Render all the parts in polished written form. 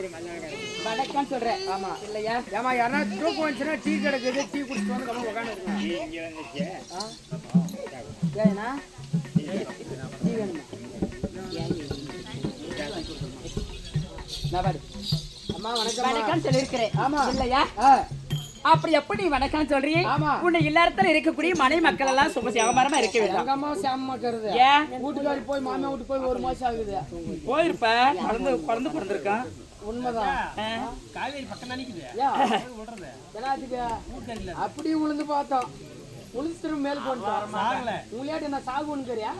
வணக்கம் சொல்றேன். ஆமா இல்லையா? ஏமா யாரா தூக்கம் வந்துச்சுன்னா டீ கிடைக்குது, டீ குடிச்சிட்டு வந்து கம்ம உட்காந்துருங்க. ஏன்னா டீ வேணுமா? அம்மா வணக்கம். வணக்கம் சொல்லியிருக்கிறேன். ஆமா இல்லையா? அப்படி எப்படி வணக்கம் சொல்றீங்க? ஆமா. உன்னை இல்லறத்துல இருக்கக்கூடிய மனை மக்கள் எல்லாம் சும சிவமரமா இருக்க வேண்டாம். எங்க அம்மா சேமமா இருக்கிறது. ஏன் வீட்டுக்காரி போய் மாமியா வீட்டு போய் 1 மாசம் ஆகுது. போயிருப்ப குழந்தை பிறந்திருக்கான். உண்மைதான். காவேரி பக்கம் நினைக்குது. அப்படி உளுந்து பார்த்தோம். உளுந்து மேல் போட்டோம். உங்களையாட்டு நான் சாகுன்னு தெரியா?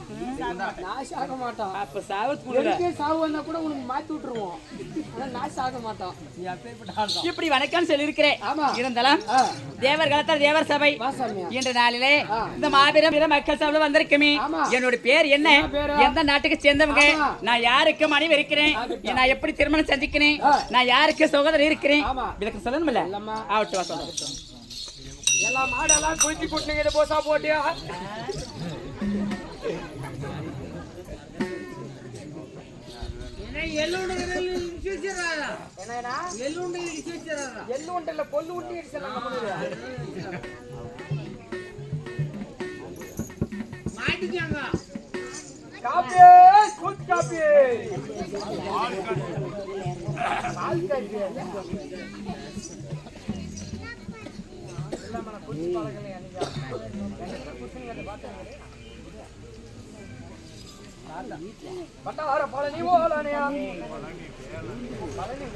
நான் சாக மாட்டோம். அப்ப சாவத் சாவு வந்தா கூட உனக்கு மாத்தி விட்டுருவோம். ஆனா நான் சாக மாட்டோம். இப்படி வணக்கம் சொல்லியிருக்கிறேன். ஆமா. இருந்தாலும் தேவர் காலத்தில் தேவர் சபை வாசாமியா இன்று நாளிலே இந்த மாபெரும் மக்கள் சபை வந்திருக்குமே. என்னோட பேர் என்ன? எந்த நாட்டுக்கு சேர்ந்தவங்க? நான் யாருக்கு மனைவி இருக்கிறேன்? நான் எப்படி திருமணம் சந்திக்கிறேன்? நான் யாருக்கு சகோதரர் இருக்கிறேன்? இதுக்கு சொல்லணும்ல? ஆவட்டு சொல்லுங்க. எல்லாம் மாடெல்லாம் குளிச்சு கூட்டினீங்க போசா போட்டியா? எள்ளுண்டல்ல கொல்லு உண்டி காப்பி சூத் காப்பி பட்டார பழனி ஓலனையா பழனி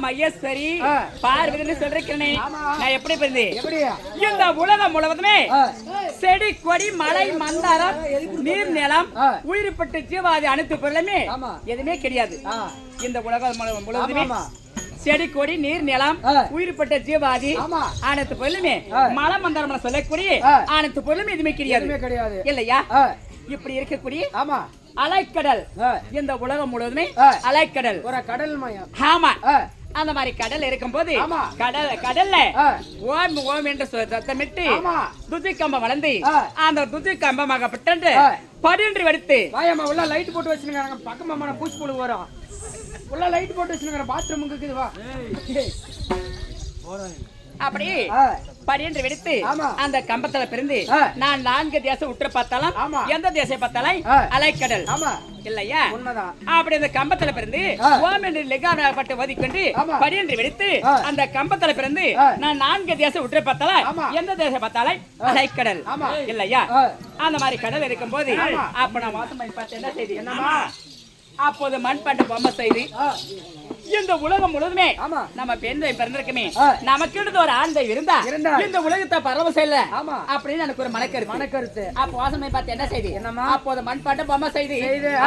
மகேஸ்வரி பார்வதினு சொல்றேனே. நான் எப்படி பிறந்தேன்? இந்த உலகம் முழுவதுமே செடி கொடி மலை மந்தாரம் நீர் நிலம் உயிரிப்பட்ட ஜீவாதி அனைத்து பொருளுமே எதுவுமே கிடையாது. இந்த உலகம் முழுவதுமே செடி கொடி நீர் நிலம் உயிரிப்பட்ட ஜீவாதி அனைத்து பொருளுமே மலை மந்தாரம் சொல்லக்கூடிய அனைத்து பொருளுமே எதுவுமே கிடையாது இல்லையா? இப்படி இருக்கக்கூடிய அலைக்கடல் இந்த உலகம் முழுவதுமே அலைக்கடல் ஒரு கடல் மயம். ஆமா. அந்த மாதிரி கடல் இருக்கும் போது கடல்ல ஓம் ஓம் என்று சத்தமிட்டு துதி கம்பம் வளர்ந்து அந்த துதி கம்பமாகப்பட்டு படின்று வெடித்து வாயம்மா உள்ள லைட் போட்டு வச்சிருக்காங்க. பக்கமா பூச்சி புழு வரும். உள்ள லைட் போட்டு வச்சிருக்காங்க. பாத்ரூமுக்கு இருக்குது. வா அப்படி படின்று வெடித்து ஆமா. அந்த கம்பத்துல பிறந்து நான் 4 தேசம் உற்று பார்த்தாலும் ஆமா. எந்த தேசம் பார்த்தாலும் அலைக்கடல் ஆமா இல்லையா உண்மைதான். அப்படி அந்த கம்பத்துல பிறந்து ஓம் என்று லிங்கானப்பட்டு ஓதிக்கொண்டு ஆமா. படின்று வெடித்து அந்த கம்பத்துல பிறந்து நான் 4 தேசம் உற்று ஆமா. பார்த்தாலும் எந்த தேசம் பார்த்தாலும் அலைக்கடல் ஆமா. இல்லையா அந்த மாதிரி கடல் இருக்கும் போது அப்ப நான் வாசம் பண்ணி பார்த்து என்ன செய்தி என்னமா அப்போது மண்பாண்ட பொம்மை செய்து இந்த உலகம் முழுவதுமே ஆமா. நம்ம பெண் பிறந்திருக்குமே நமக்கு ஒரு ஆண் தெய்வம் இருந்தா இந்த உலகத்தை பரவசம் இல்ல ஆமா அப்படின்னு எனக்கு ஒரு மனக்கருத்து அப்ப வாசனை பார்த்து என்ன செய்தி என்னமா அப்போது மண்பாண்ட பொம்மை செய்து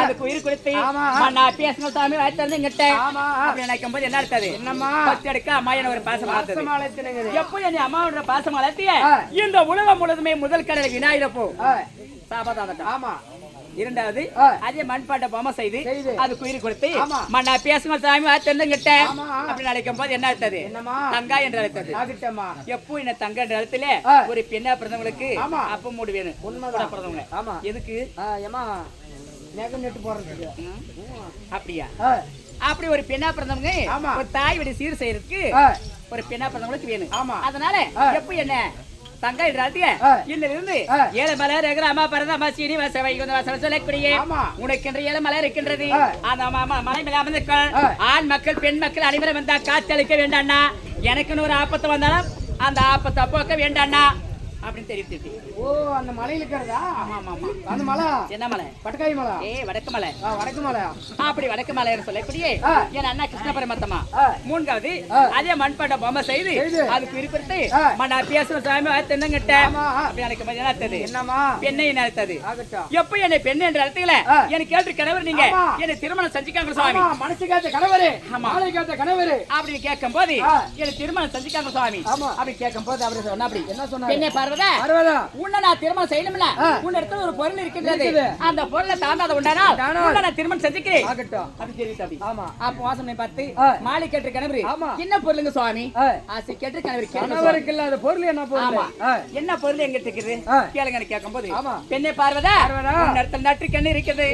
அதுக்கு உயிர் கொடுத்து ஆமா. நான் பேசின சாமி வாய்த்து இங்கிட்ட ஆமா அப்படி நினைக்கும் போது என்ன அர்த்தது என்னம்மா பத்து எடுக்க அம்மா என்ன ஒரு பாசம் வளர்த்தது மாலத்தினங்க எப்போ என் அம்மாவோட பாசம் வளர்த்திய இந்த உலகம் முழுவதுமே முதல் கடலை விநாயகப்போ சாபதாதட்டம் ஆமா இரண்டாவது அதே மண்பாட்ட பொம்மை செய்து செய்து. அதுக்கு உயிர் கொடுத்து ஆமா. மண்ணா பேசுங்க சாமி வாத்திருந்துங்கிட்ட ஆமா. அப்படி அழைக்கும் போது என்ன அழைத்தது என்னம்மா தங்கா என்று அழைத்தது ஆகிட்டம்மா எப்போ என்ன தங்க என்ற அழைத்துல ஒரு பெண்ணா பிறந்தவங்களுக்கு ஆமா. அப்ப மூடு வேணும் உண்மைதான். பிறந்தவங்க ஆமா எதுக்கு ஏமா நெகம் நெட்டு போடுறதுக்கு அப்படியா அப்படி ஒரு பெண்ணா பிறந்தவங்க ஆமா. ஒரு தாய் வீடு சீர் செய்யறதுக்கு ஒரு பெண்ணா பிறந்தவங்களுக்கு வேணும் ஆமா. அதனால எப்போ என்ன தங்கா என்ற அழைத்திய இன்னில இருந்து ஏழை மலர் இருக்கிற அம்மா பிறந்த அம்மா சீனிவாச வைகுந்த சொல்லக்கூடிய ஆமா உனக்கென்ற ஏழை மலர் இருக்கின்றது அந்த மலை மேல அமர்ந்திருக்கள் ஆண் மக்கள் பெண் மக்கள் அனைவரும் வந்தா காத்தளிக்க வேண்டாண்ணா எனக்குன்னு ஒரு ஆபத்து வந்தாலும் அந்த ஆபத்தை போக்க வேண்டாண்ணா அப்படின்னு தெரிவித்து ஓ அந்த மலையில இருக்கிறதா ஆமா ஆமா ஆமா அந்த மலை என்ன மலை பட்டக்காய் மலை வடக்கு மலை வடக்கு மலை அப்படி வடக்கு மலைன்னு சொல்லக்கூடியே என் அண்ணா கிருஷ்ண பரமாத்மா மூன்றாவது அதே மண்பாட்ட பொம்மை செய்து அதுக்கு குறிப்பிட்டு மண்ணா பேசுற சாமி தென்னங்கிட்ட அப்படி எனக்கு கொஞ்சம் நடத்தது என்னமா பெண்ணை நடத்தது ஆகட்டும் எப்ப என்னை பெண்ணு என்ற இடத்துல எனக்கு கேட்டு கணவர் நீங்க என்னை திருமணம் செஞ்சுக்காங்க சுவாமி மனசு கேட்ட கணவரே மாலை கேட்ட கணவரே அப்படின்னு கேட்கும் போது என்னை திருமணம் செஞ்சுக்காங்க சுவாமி அப்படி கேட்கும் போது அப்படி சொன்ன அப்படி என்ன சொன்னாரு பெண்ணை பார்வதா உன்னை நான் திருமணம் செய்யணும்ல உன் இடத்துல ஒரு பொருள் இருக்கின்றது அந்த பொருளை தாண்டாத உண்டானா உன்னை நான் திருமணம் செஞ்சுக்கிறேன் ஆகட்டும் அப்படி தெரிவித்தாபி ஆமா அப்ப வாசனை பார்த்து மாலை கேட்டு கணவர் என்ன பொருளுங்க சுவாமி ஆசை கேட்டு கணவர் கணவருக்கு இல்லாத பொருள் என்ன பொருள் என்ன பொருள் எங்க இருக்குது கேளுங்க கேட்கும் போது பெண்ணை பார்வதா உன் இடத்துல நற்றுக்கண்ணு இருக்குது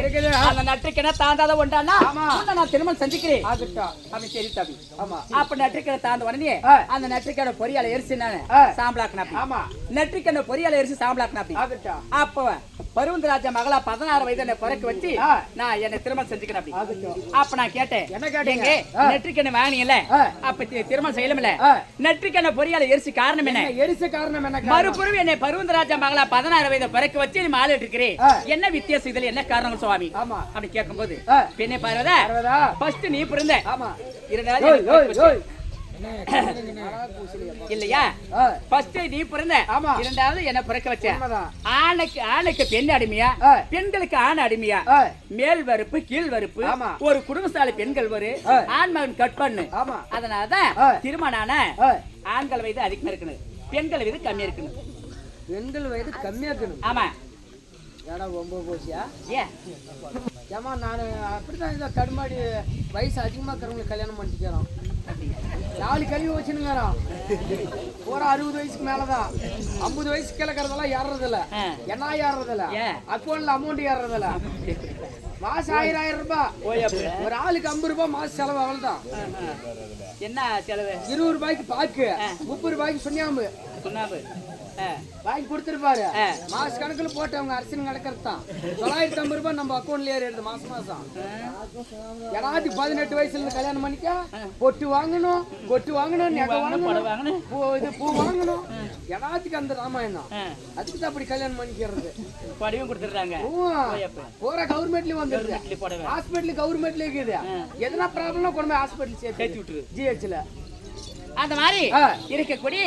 அந்த நற்றுக்கண்ணை தாண்டாத உண்டானா உன்னை நான் திருமணம் செஞ்சுக்கிறேன் ஆகட்டும் அப்படி தெரிவித்தாபி ஆமா அப்ப நற்றுக்கண்ணை தாண்ட உடனே அந்த நற்றுக்கண்ணை பொரியால எரிச்சு நானு சாம்பலாக்குனாப்பி ஆமா நெற்றிக்கண்ண பொரியால எரிச்சு சாம்பலாக்குனாப்பி அப்ப பருவந்தராஜ மகளா 16 வயது என்ன பிறக்க வச்சு நான் என்ன திருமணம் செஞ்சுக்கிறேன் அப்ப நான் கேட்டேன் என்ன கேட்டீங்க நெற்றிக்கண்ண வாங்கினீங்கல்ல அப்ப திருமணம் செய்யலாம்ல நெற்றிக்கண்ண பொரியால எரிச்சு காரணம் என்ன எரிச்ச காரணம் என்ன மறுபுறம் என்னை பருவந்தராஜ மகளா 16 வயது பிறக்க வச்சு நீ மாலை இருக்கிறேன் என்ன வித்தியாசம் இதுல என்ன காரணம் சுவாமி அப்படி கேட்கும் போது பெண்ணை பார்வதா ஃபர்ஸ்ட் நீ பிறந்த இரண்டாவது இல்லையா ஃபர்ஸ்ட் நீ பிறந்த இரண்டாவது என்ன பிறக்க வச்ச ஆணுக்கு பெண் அடிமையா பெண்களுக்கு ஆண் அடிமையா மேல் வறுப்பு கீழ் வறுப்பு ஒரு குடும்பசாலை பெண்கள் ஒரு ஆண் மகன் கட் பண்ணு அதனாலதான் திருமணான ஆண்கள் வயது அதிகமா இருக்கணும் பெண்கள் வயது கம்மியா இருக்கணும் பெண்கள் வயது கம்மியா இருக்கணும் ஆமா ஏடா ரொம்ப போச்சியா ஏமா நான் அப்படித்தான் இந்த தடுமாடி வயசு அதிகமா இருக்கிறவங்களுக்கு கல்யாணம் பண்ணிக்கிறோம் 4 கல்வி வச்சுனுங்கிறோம் ஒரு 60 வயசுக்கு மேலதான் 50 வயசுக்கு கிழக்கிறதெல்லாம் ஏறது இல்ல என்ன ஏறது இல்ல அக்கௌண்ட்ல அமௌண்ட் ஏறது இல்ல மாசம் 1000 ரூபாய் ஒரு ஆளுக்கு 50 ரூபாய் மாசம் செலவு அவ்வளவுதான் என்ன செலவு 20 ரூபாய்க்கு பாக்கு 30 ரூபாய்க்கு சுண்ணாம்பு வாங்கி கொடுத்துருப்பாரு மாச கணக்குல போட்டு அவங்க அரசியல் நடக்கிறது தான் 950 ரூபாய் நம்ம அக்கௌண்ட்ல ஏறிடுது மாசம் மாசம் ஏதாவது 18 வயசுல இருந்து கல்யாணம் பண்ணிக்க பொட்டு வாங்கணும் கொட்டு வாங்கணும் நகை வாங்கணும் பூ வாங்கணும் எல்லாத்துக்கும் அந்த ராமாயணம் அதுக்கு தான் அப்படி கல்யாணம் பண்ணிக்கிறது படிவும் கொடுத்துறாங்க போற கவர்மெண்ட்லயும் வந்துடுது ஹாஸ்பிட்டல் கவர்மெண்ட்ல இருக்குது எதனா ப்ராப்ளம்னா கொண்டு போய் ஹாஸ்பிட்டல் சேர்த்து விட்டுரு ஜிஹெச்ல அந்த மாதிரி இருக்கக்கூடிய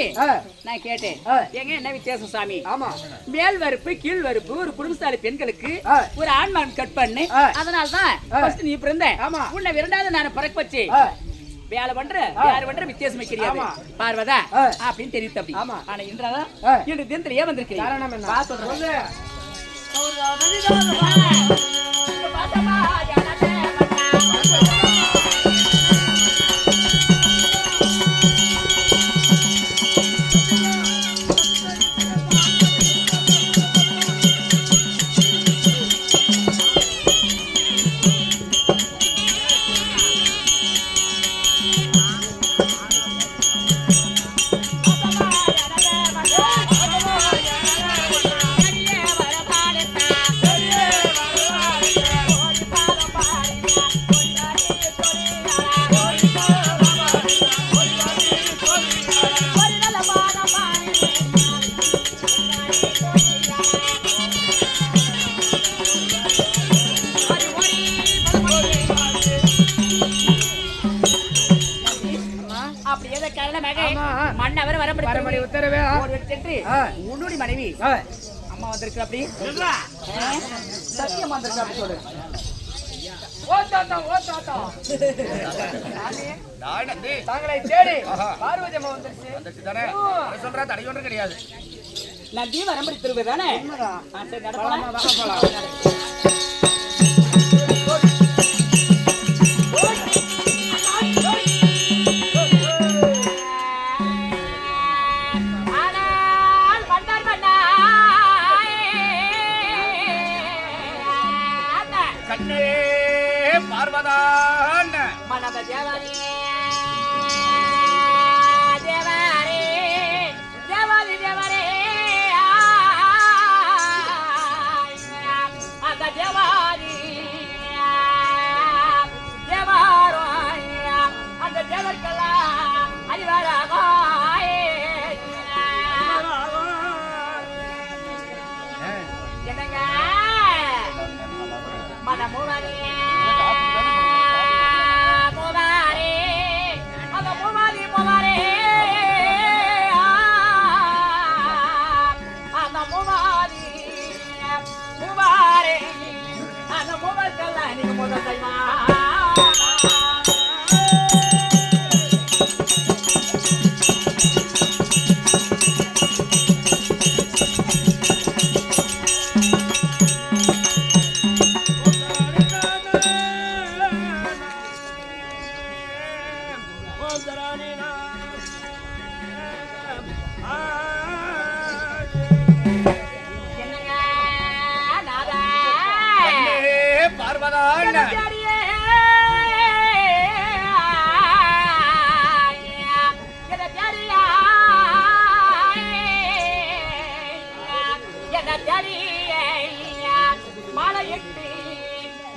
நான் கேட்டேன் எங்க என்ன வித்தியாசம் சாமி ஆமா மேல் வறுப்பு கீழ் வறுப்பு ஒரு குடும்பசாலி பெண்களுக்கு ஒரு ஆண்மகன் கட் பண்ணு அதனாலதான் ஃபர்ஸ்ட் நீ பிறந்த உன்னை இரண்டாவது நான் பிறக்க வச்சு வேலை பண்ற யாரு பண்ற வித்தியாசம் வைக்கிறாங்க பார்வதா அப்படின்னு தெரியுது அப்படி ஆனா இன்றாதான் இன்று தினத்துல ஏன் வந்திருக்கிறேன் காரணம் என்ன சொல்றேன் அப்படி எதை காரணமாக மன்னவர் வரம்படி உத்தரவே ஒரு சென்று உன்னுடைய மனைவி அம்மா வந்திருக்கு அப்படி சத்தியம் வந்திருக்கு அப்படி சொல்லு. ஓ தாத்தா தாங்களை தேடி பார்வதி அம்மா வந்துருச்சு சொல்ற தடை ஒன்றும் கிடையாது. நந்தி வரம்படி திருவிதானே சரி நடப்பலாம். கண்ணே பார்வதான் மனத தேவாரி தேவாரி தேவாரி தேவாரி அந்த தேவாரி தேவாரோ அந்த தேவர்க்கெல்லாம் அறிவாராக என்னங்க மனமுவரே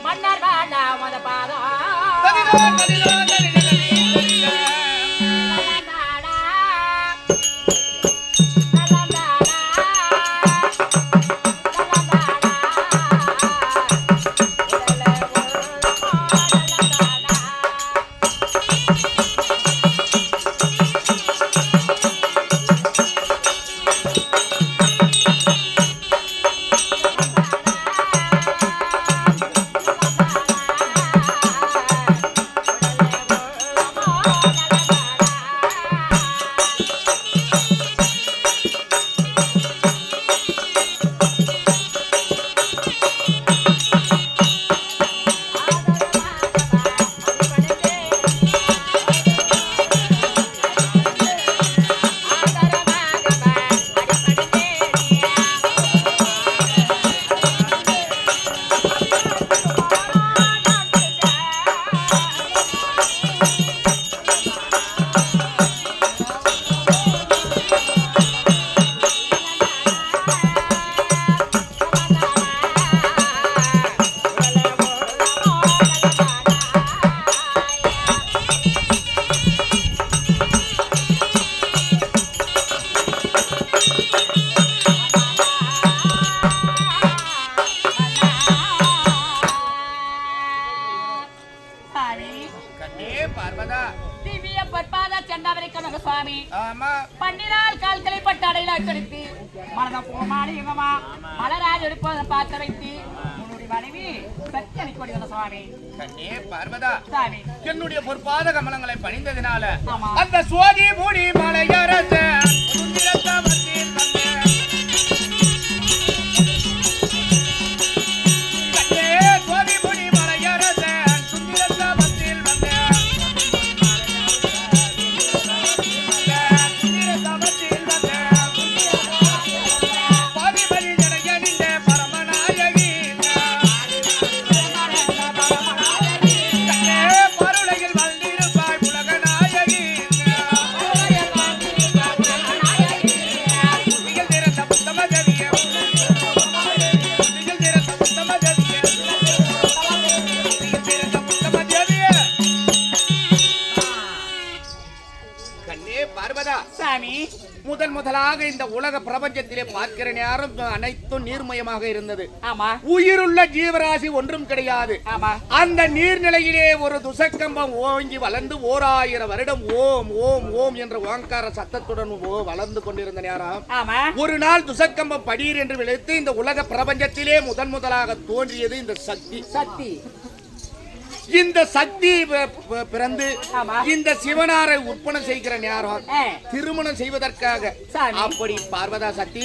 மன்னர் வாடா மத பாதம் சுவாமி பன்னிரால் கால்களை பட்டு அடையில அச்சடித்து மனத போமாடி எங்கம்மா மலராஜ் எடுப்பதை பார்த்து வைத்து உன்னுடைய மனைவி சத்தியனை கொடி வந்த சுவாமி கண்ணே பார்வதா சுவாமி என்னுடைய பொற்பாத கமலங்களை பணிந்ததினால ஆமா. அந்த சுவாதி மூடி மலையரச முதலாக இந்த உலக பிரபஞ்சத்திலே பார்க்கிற நேரம் அனைத்தும் நீர்மயமாக இருந்தது. ஆமா. உயிருள்ள ஜீவராசி ஒன்றும் கிடையாது. ஆமா. அந்த நீர்நிலையிலே ஒரு துசக்கம்பம் ஓங்கி வளர்ந்து 1000 வருடம் ஓம் ஓம் ஓம் என்ற ஓங்கார சத்தத்துடன் வளர்ந்து கொண்டிருந்த நேரம் ஆமா. ஒரு நாள் துசக்கம்பம் படீர் என்று விளைத்து இந்த உலக பிரபஞ்சத்திலே முதலாக தோன்றியது இந்த சக்தி. இந்த சக்தி பிறந்து இந்த சிவனாரை உற்பணம் செய்கிற நேரம் திருமணம் செய்வதற்காக அப்படி பார்வதா சக்தி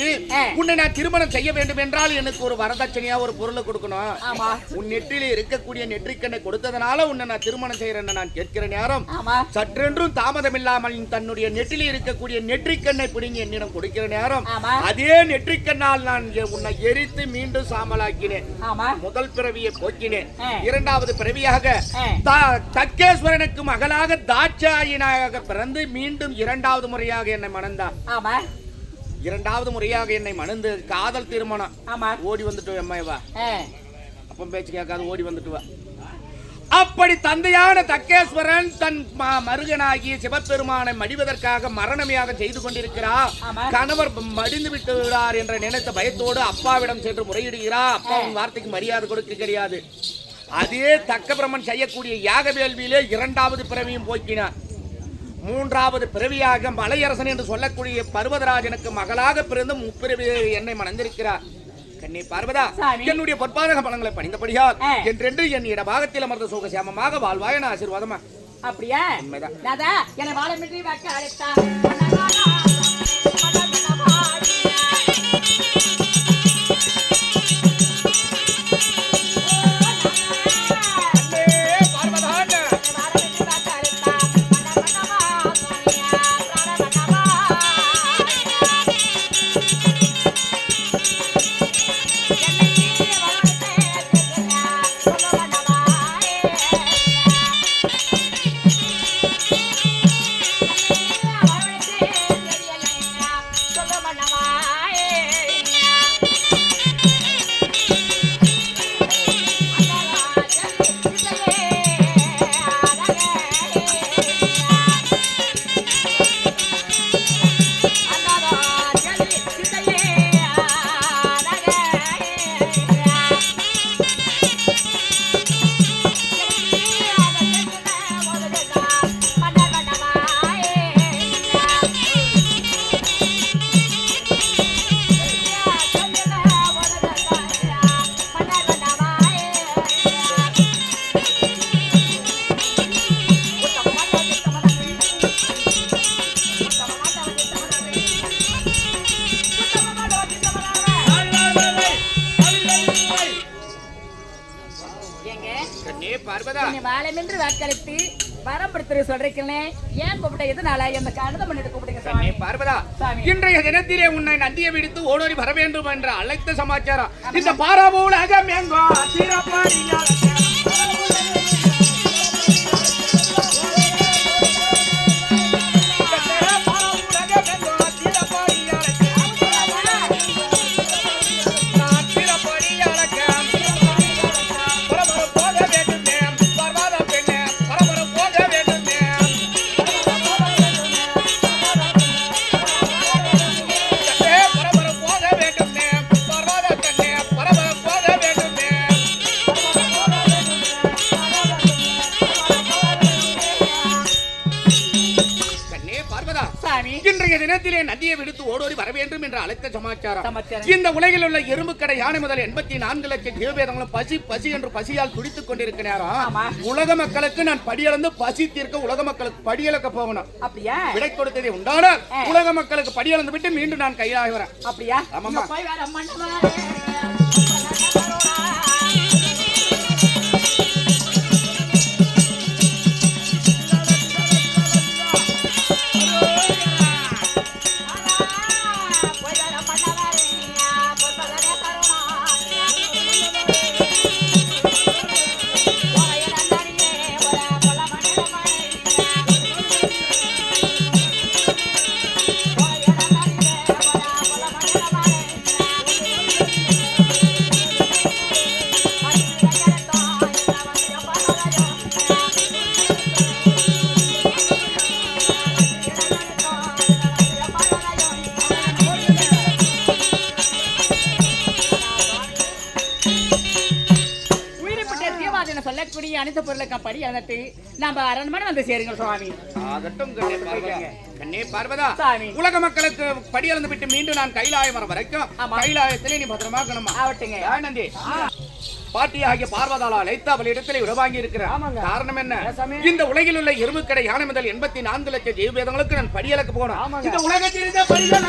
உன்னை நான் திருமணம் செய்ய வேண்டும் என்றால் எனக்கு ஒரு வரதட்சணையா ஒரு பொருளை கொடுக்கணும். உன் நெற்றிலே இருக்கக்கூடிய நெற்றிக்கண்ணை கொடுத்ததனால உன்னை நான் திருமணம் செய்யறேன்னு நான் கேட்கிற நேரம் சற்றென்றும் தாமதம் இல்லாமல் தன்னுடைய நெற்றிலே இருக்கக்கூடிய நெற்றிக்கண்ணை பிடிங்கி என்னிடம் கொடுக்கிற நேரம் அதே நெற்றிக்கண்ணால் நான் உன்னை எரித்து மீண்டும் சாம்பலாக்கினேன். முதல் பிறவியை போக்கினேன். இரண்டாவது பிறவியாக தக்கேஸ்வரனுக்கு மகளாக தாட்சாயினாக பிறந்து மீண்டும் இரண்டாவது முறையாக என்னை மணந்தான். இரண்டாவது முறையாக என்னை மணந்து காதல் திருமணம். ஓடி வந்துட்டு அம்மாவா அப்ப பேச்சு கேட்காது ஓடி வந்துட்டு வா. அப்படி தந்தையான தக்கேஸ்வரன் தன் மருகனாகிய சிவபெருமானை மடிவதற்காக மரணமையாக செய்து கொண்டிருக்கிறார். கணவர் மடிந்து விட்டு விடார் என்ற நினைத்த பயத்தோடு அப்பாவிடம் சென்று முறையிடுகிறார். அப்பாவின் வார்த்தைக்கு மரியாதை கொடுக்க கிடையாது. அதே தக்க பிரம்மன் செய்யக்கூடிய யாக வேள்வியிலே இரண்டாவது பிறவியும் போக்கினார். மூன்றாவது பிறவியாக மலையரசன் என்று சொல்லக்கூடிய பர்வதராஜனுக்கு மகளாக பிறந்து முப்பிறவி என்னை மணந்திருக்கிறார். கண்ணே பார்வதா, என்னுடைய பொற்பாதக பலங்களை பணிந்தபடியால் என்றென்று என் இடபாகத்தில் அமர்ந்த சுகசியாமமாக வாழ்வாய் என ஆசீர்வாதமா. அப்படியா? இன்றைய தினத்திலே உன்னை நந்தியை விடுத்து ஓடோடி வர வேண்டும் என்ற அழைத்த சமாச்சாரம் இந்த பாராபூலகம் எங்கோ தினத்திலே நதியை விடுத்து ஓடோடி வர வேண்டும் என்ற அழைத்த சமாச்சாரம். இந்த உலகில் உள்ள எறும்பு கடை யானை முதல் 84 லட்சம் ஜீவபேதங்களும் பசி பசி என்று பசியால் துடித்துக் கொண்டிருக்க நேரம் உலக மக்களுக்கு நான் படியளந்து பசி தீர்க்க உலக மக்களுக்கு படியளக்க போகணும். அப்படியா? விடை கொடுத்ததே உண்டான உலக மக்களுக்கு படியளந்து விட்டு மீண்டும் நான் கையாகிறேன். அப்படியா? ஆமாமா. சொல்லக்கூடிய அனைத்து பொருளுக்கும் படி அனைத்து நம்ம அரண்மனை வந்து சேருங்க சுவாமி. ஆகட்டும் கண்ணே பார்வதா. கண்ணே பார்வதா, சாமி. உலக மக்களுக்கு படி அளந்து விட்டு மீண்டும் நான் கைலாயம் வர வரைக்கும் கைலாயத்திலே நீ பத்திரமா இருக்கணுமா? ஆவட்டுங்க. நந்தி பாட்டி ஆகிய பார்வதாலா லைத்தா இடத்திலே விடவாங்கி இருக்கிறேன். காரணம் என்ன? இந்த உலகில் உள்ள எறும்புக்கடை யானை முதல் 84 லட்சம் ஜீவவேதங்களுக்கு நான் படியலுக்கு போகணும். இந்த உலகத்தில் இருந்த படிகள்